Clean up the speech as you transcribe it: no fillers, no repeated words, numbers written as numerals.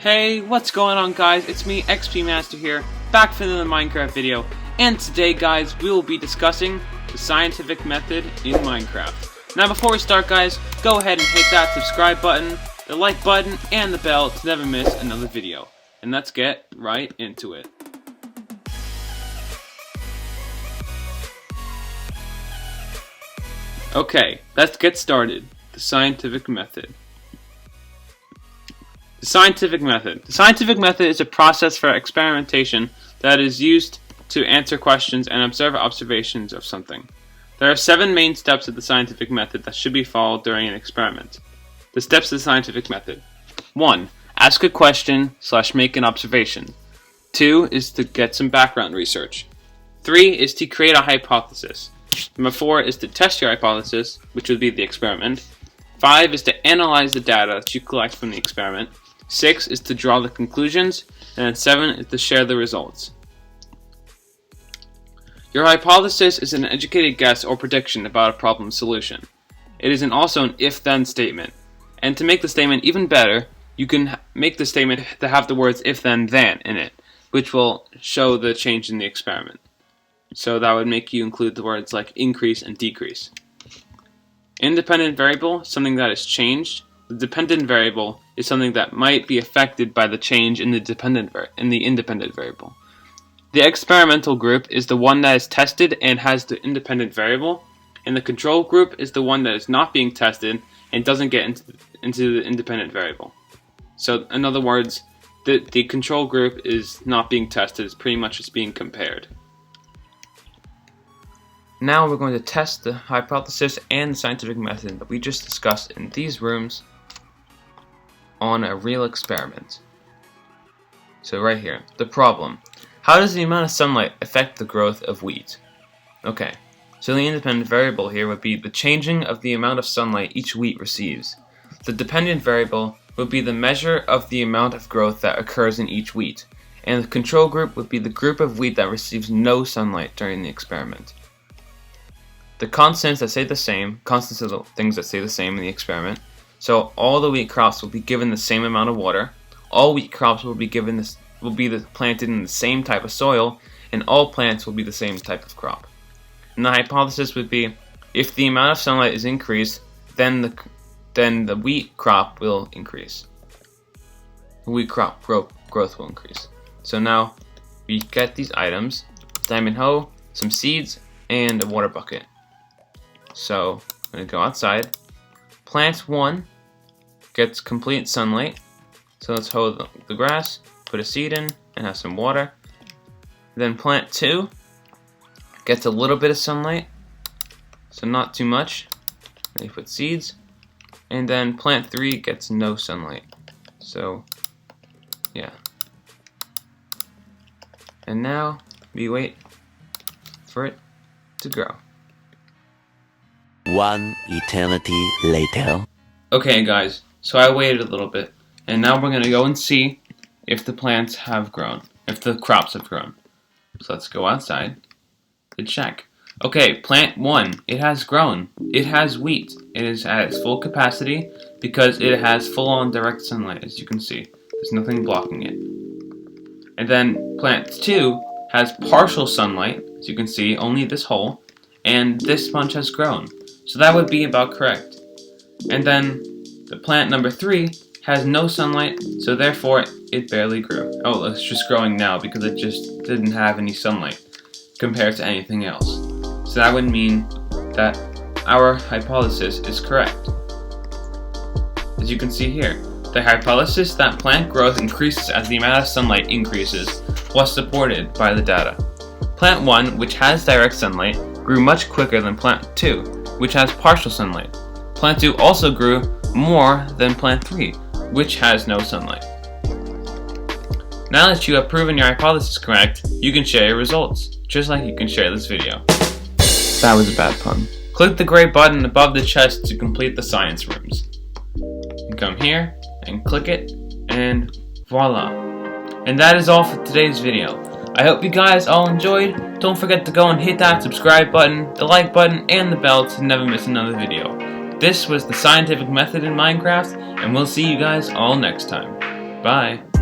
Hey, what's going on guys? It's me, XP Master here, back for another Minecraft video. And today guys, we will be discussing the scientific method in Minecraft. Now before we start guys, go ahead and hit that subscribe button, the like button, and the bell to never miss another video. And let's get right into it. Okay, let's get started. The scientific method. The scientific method. The scientific method is a process for experimentation that is used to answer questions and observe observations of something. There are 7 main steps of the scientific method that should be followed during an experiment. The steps of the scientific method. 1. Ask a question / make an observation. 2 is to get some background research. 3 is to create a hypothesis. Number 4 is to test your hypothesis, which would be the experiment. 5 is to analyze the data that you collect from the experiment. 6 is to draw the conclusions, and then 7 is to share the results. Your hypothesis is an educated guess or prediction about a problem solution. It is also an if-then statement. And to make the statement even better, you can make the statement to have the words if-then-then in it, which will show the change in the experiment. So that would make you include the words like increase and decrease. Independent variable, something that is changed. The dependent variable is something that might be affected by the change in the independent variable. The experimental group is the one that is tested and has the independent variable, and the control group is the one that is not being tested and doesn't get into the independent variable. So in other words, the control group is not being tested, it's pretty much just being compared. Now we're going to test the hypothesis and the scientific method that we just discussed in these rooms on a real experiment. So right here, the problem. How does the amount of sunlight affect the growth of wheat? Okay, so the independent variable here would be the changing of the amount of sunlight each wheat receives. The dependent variable would be the measure of the amount of growth that occurs in each wheat. And the control group would be the group of wheat that receives no sunlight during the experiment. The constants that stay the same, constants are the things that stay the same in the experiment. So all the wheat crops will be given the same amount of water. All wheat crops will be planted in the same type of soil, and all plants will be the same type of crop. And the hypothesis would be, if the amount of sunlight is increased, then the wheat crop will increase. The wheat crop growth will increase. So now we get these items: diamond hoe, some seeds, and a water bucket. So I'm going to go outside. Plant 1 gets complete sunlight. So let's hoe the grass, put a seed in, and have some water. Then plant 2 gets a little bit of sunlight, so not too much. Then you put seeds. And then plant 3 gets no sunlight. So, yeah. And now we wait for it to grow. 1 eternity later. Okay guys, so I waited a little bit, and now we're going to go and see if the plants have grown, if the crops have grown. So let's go outside and check. Okay, plant 1, it has grown. It has wheat. It is at its full capacity because it has full-on direct sunlight, as you can see. There's nothing blocking it. And then plant 2 has partial sunlight, as you can see, only this hole, and this bunch has grown. So that would be about correct. And then the plant number 3 has no sunlight, so therefore it barely grew. Oh, it's just growing now because it just didn't have any sunlight compared to anything else. So that would mean that our hypothesis is correct. As you can see here, the hypothesis that plant growth increases as the amount of sunlight increases was supported by the data. Plant 1, which has direct sunlight, grew much quicker than plant 2, which has partial sunlight. Plant 2 also grew more than plant 3, which has no sunlight. Now that you have proven your hypothesis correct, you can share your results, just like you can share this video. That was a bad pun. Click the gray button above the chest to complete the science rooms. You come here and click it, and voila. And that is all for today's video. I hope you guys all enjoyed. Don't forget to go and hit that subscribe button, the like button, and the bell to never miss another video. This was the scientific method in Minecraft, and we'll see you guys all next time. Bye.